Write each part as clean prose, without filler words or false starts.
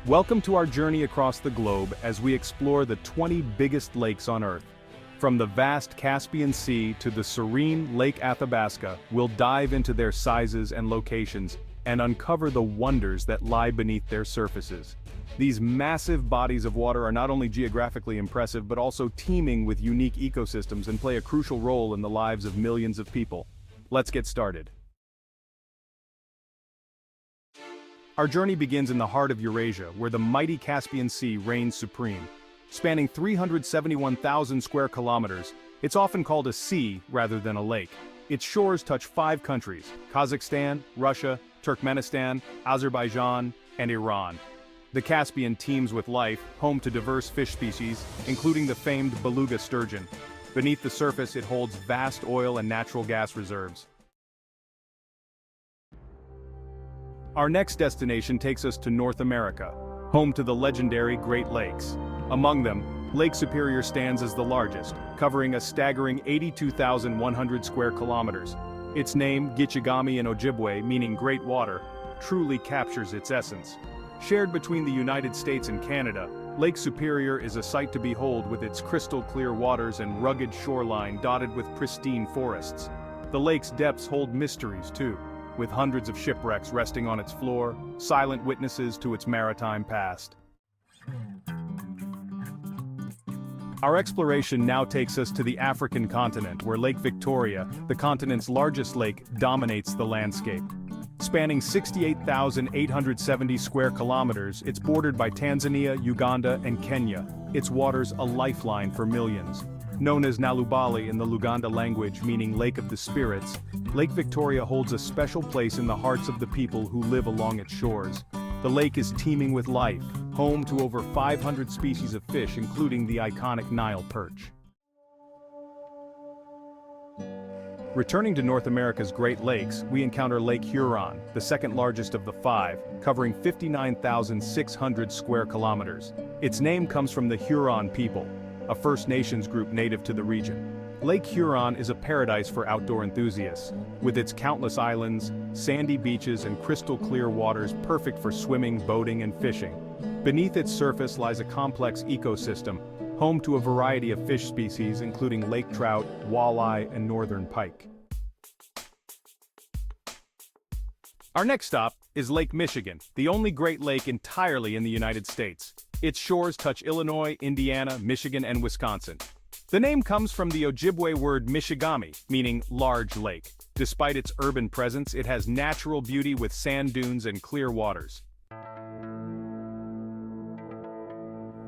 Welcome to our journey across the globe as we explore the 20 biggest lakes on Earth. From the vast Caspian Sea to the serene Lake Athabasca, we'll dive into their sizes and locations and uncover the wonders that lie beneath their surfaces. These massive bodies of water are not only geographically impressive but also teeming with unique ecosystems and play a crucial role in the lives of millions of people. Let's get started. Our journey begins in the heart of Eurasia, where the mighty Caspian Sea reigns supreme. Spanning 371,000 square kilometers, it's often called a sea rather than a lake. Its shores touch 5 countries: Kazakhstan, Russia, Turkmenistan, Azerbaijan, and Iran. The Caspian teems with life, home to diverse fish species, including the famed beluga sturgeon. Beneath the surface, it holds vast oil and natural gas reserves. Our next destination takes us to North America, home to the legendary Great Lakes. Among them, Lake Superior stands as the largest, covering a staggering 82,100 square kilometers. Its name, Gichigami in Ojibwe, meaning Great Water, truly captures its essence. Shared between the United States and Canada, Lake Superior is a sight to behold with its crystal-clear waters and rugged shoreline dotted with pristine forests. The lake's depths hold mysteries too, with hundreds of shipwrecks resting on its floor, silent witnesses to its maritime past. Our exploration now takes us to the African continent, where Lake Victoria, the continent's largest lake, dominates the landscape. Spanning 68,870 square kilometers, it's bordered by Tanzania, Uganda, and Kenya, its waters a lifeline for millions. Known as Nalubali in the Luganda language, meaning Lake of the Spirits, Lake Victoria holds a special place in the hearts of the people who live along its shores. The lake is teeming with life, home to over 500 species of fish, including the iconic Nile perch. Returning to North America's Great Lakes, we encounter Lake Huron, the second largest of the 5, covering 59,600 square kilometers. Its name comes from the Huron people, a First Nations group native to the region. Lake Huron is a paradise for outdoor enthusiasts, with its countless islands, sandy beaches, and crystal-clear waters perfect for swimming, boating, and fishing. Beneath its surface lies a complex ecosystem, home to a variety of fish species including lake trout, walleye, and northern pike. Our next stop is Lake Michigan, the only Great Lake entirely in the United States. Its shores touch Illinois, Indiana, Michigan, and Wisconsin. The name comes from the Ojibwe word Michigami, meaning large lake. Despite its urban presence, it has natural beauty with sand dunes and clear waters.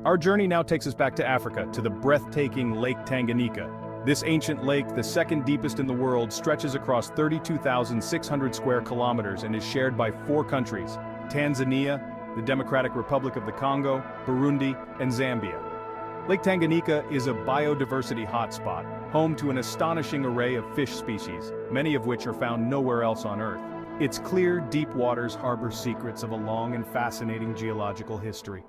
Our journey now takes us back to Africa, to the breathtaking Lake Tanganyika. This ancient lake, the second deepest in the world, stretches across 32,600 square kilometers and is shared by 4 countries: Tanzania, the Democratic Republic of the Congo, Burundi, and Zambia. Lake Tanganyika is a biodiversity hotspot, home to an astonishing array of fish species, many of which are found nowhere else on Earth. Its clear, deep waters harbor secrets of a long and fascinating geological history.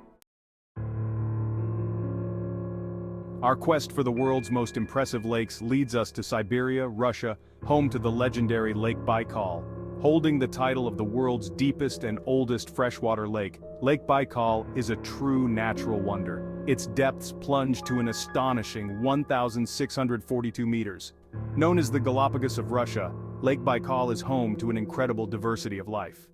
Our quest for the world's most impressive lakes leads us to Siberia, Russia, home to the legendary Lake Baikal. Holding the title of the world's deepest and oldest freshwater lake, Lake Baikal is a true natural wonder. Its depths plunge to an astonishing 1,642 meters. Known as the Galapagos of Russia, Lake Baikal is home to an incredible diversity of life.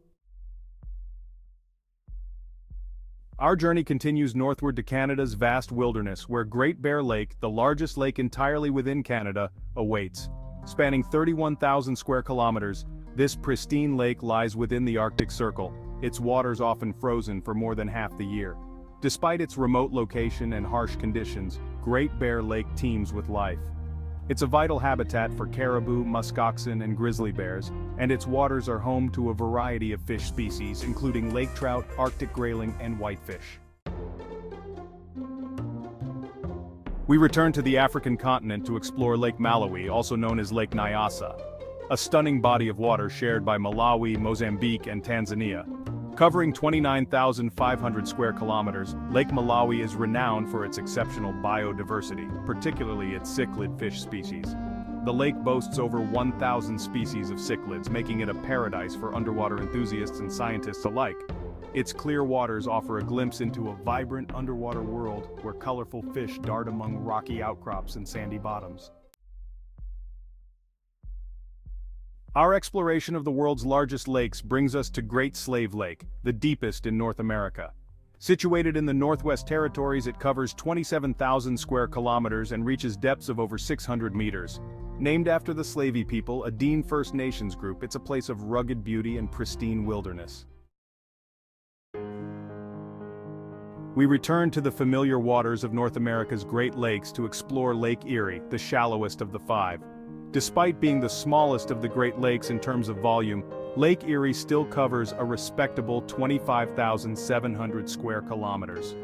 Our journey continues northward to Canada's vast wilderness, where Great Bear Lake, the largest lake entirely within Canada, awaits. Spanning 31,000 square kilometers, this pristine lake lies within the Arctic Circle, its waters often frozen for more than half the year. Despite its remote location and harsh conditions, Great Bear Lake teems with life. It's a vital habitat for caribou, muskoxen, and grizzly bears, and its waters are home to a variety of fish species, including lake trout, Arctic grayling, and whitefish. We return to the African continent to explore Lake Malawi, also known as Lake Nyasa, a stunning body of water shared by Malawi, Mozambique, and Tanzania. Covering 29,500 square kilometers, Lake Malawi is renowned for its exceptional biodiversity, particularly its cichlid fish species. The lake boasts over 1,000 species of cichlids, making it a paradise for underwater enthusiasts and scientists alike. Its clear waters offer a glimpse into a vibrant underwater world where colorful fish dart among rocky outcrops and sandy bottoms. Our exploration of the world's largest lakes brings us to Great Slave Lake, the deepest in North America. Situated in the Northwest Territories, it covers 27,000 square kilometers and reaches depths of over 600 meters. Named after the Slavey people, a Dean First Nations group, it's a place of rugged beauty and pristine wilderness. We return to the familiar waters of North America's Great Lakes to explore Lake Erie, the shallowest of the five. Despite being the smallest of the Great Lakes in terms of volume, Lake Erie still covers a respectable 25,700 square kilometers.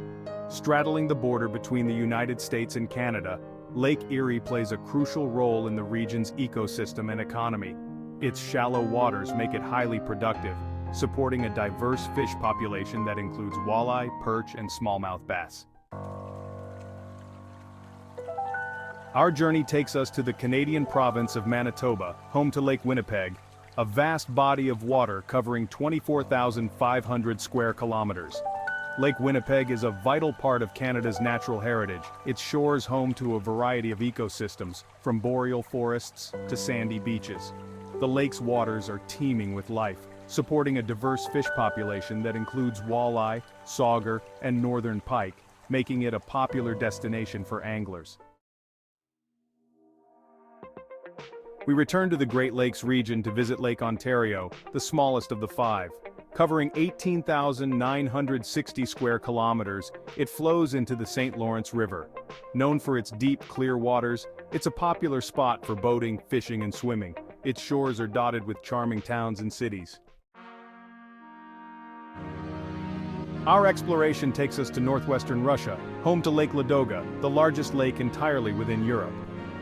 Straddling the border between the United States and Canada, Lake Erie plays a crucial role in the region's ecosystem and economy. Its shallow waters make it highly productive, supporting a diverse fish population that includes walleye, perch, and smallmouth bass. Our journey takes us to the Canadian province of Manitoba, home to Lake Winnipeg, a vast body of water covering 24,500 square kilometers. Lake Winnipeg is a vital part of Canada's natural heritage, its shores home to a variety of ecosystems, from boreal forests to sandy beaches. The lake's waters are teeming with life, supporting a diverse fish population that includes walleye, sauger, and northern pike, making it a popular destination for anglers. We return to the Great Lakes region to visit Lake Ontario, the smallest of the five. Covering 18,960 square kilometers, it flows into the St. Lawrence River. Known for its deep, clear waters, it's a popular spot for boating, fishing, and swimming. Its shores are dotted with charming towns and cities. Our exploration takes us to northwestern Russia, home to Lake Ladoga, the largest lake entirely within Europe.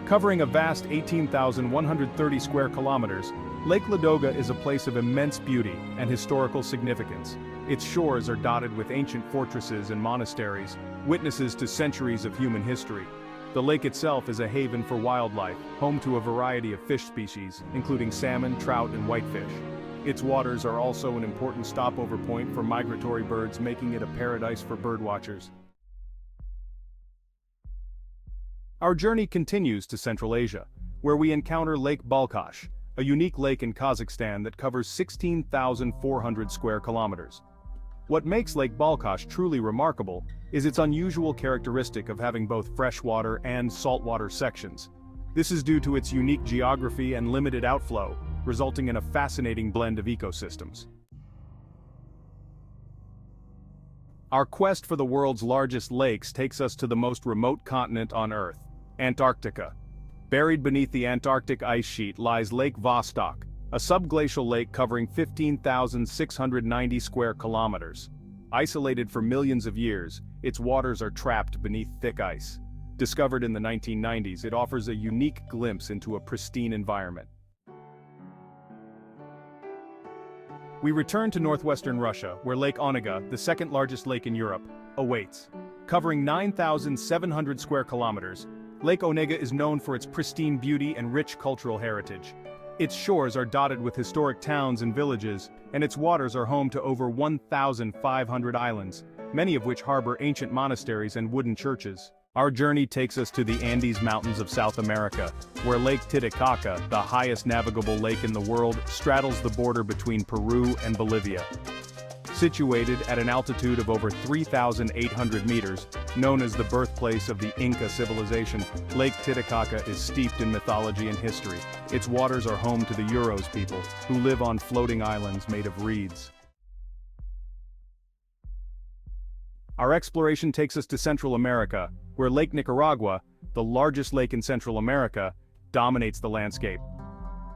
Covering a vast 18,130 square kilometers, Lake Ladoga is a place of immense beauty and historical significance. Its shores are dotted with ancient fortresses and monasteries, witnesses to centuries of human history. The lake itself is a haven for wildlife, home to a variety of fish species, including salmon, trout, and whitefish. Its waters are also an important stopover point for migratory birds, making it a paradise for birdwatchers. Our journey continues to Central Asia, where we encounter Lake Balkhash, a unique lake in Kazakhstan that covers 16,400 square kilometers. What makes Lake Balkhash truly remarkable is its unusual characteristic of having both freshwater and saltwater sections. This is due to its unique geography and limited outflow, resulting in a fascinating blend of ecosystems. Our quest for the world's largest lakes takes us to the most remote continent on Earth, Antarctica. Buried beneath the Antarctic ice sheet lies Lake Vostok, a subglacial lake covering 15,690 square kilometers. Isolated for millions of years, its waters are trapped beneath thick ice. Discovered in the 1990s, it offers a unique glimpse into a pristine environment. We return to northwestern Russia, where Lake Onega, the second largest lake in Europe, awaits. Covering 9,700 square kilometers, Lake Onega is known for its pristine beauty and rich cultural heritage. Its shores are dotted with historic towns and villages, and its waters are home to over 1,500 islands, many of which harbor ancient monasteries and wooden churches. Our journey takes us to the Andes Mountains of South America, where Lake Titicaca, the highest navigable lake in the world, straddles the border between Peru and Bolivia. Situated at an altitude of over 3,800 meters, known as the birthplace of the Inca civilization, Lake Titicaca is steeped in mythology and history. Its waters are home to the Uros people, who live on floating islands made of reeds. Our exploration takes us to Central America, where Lake Nicaragua, the largest lake in Central America, dominates the landscape.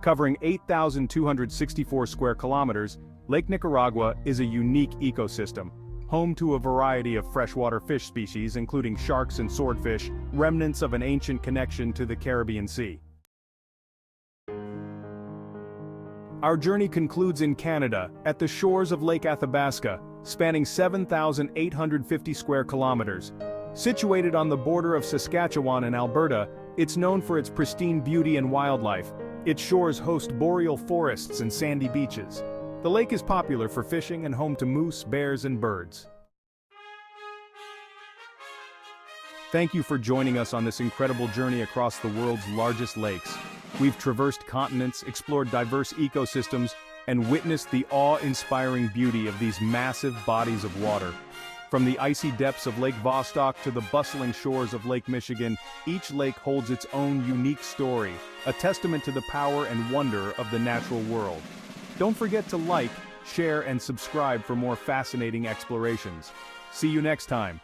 Covering 8,264 square kilometers, Lake Nicaragua is a unique ecosystem, home to a variety of freshwater fish species including sharks and swordfish, remnants of an ancient connection to the Caribbean Sea. Our journey concludes in Canada, at the shores of Lake Athabasca, spanning 7,850 square kilometers. Situated on the border of Saskatchewan and Alberta, it's known for its pristine beauty and wildlife. Its shores host boreal forests and sandy beaches. The lake is popular for fishing and home to moose, bears, and birds. Thank you for joining us on this incredible journey across the world's largest lakes. We've traversed continents, explored diverse ecosystems, and witnessed the awe-inspiring beauty of these massive bodies of water. From the icy depths of Lake Vostok to the bustling shores of Lake Michigan, each lake holds its own unique story, a testament to the power and wonder of the natural world. Don't forget to like, share, and subscribe for more fascinating explorations. See you next time.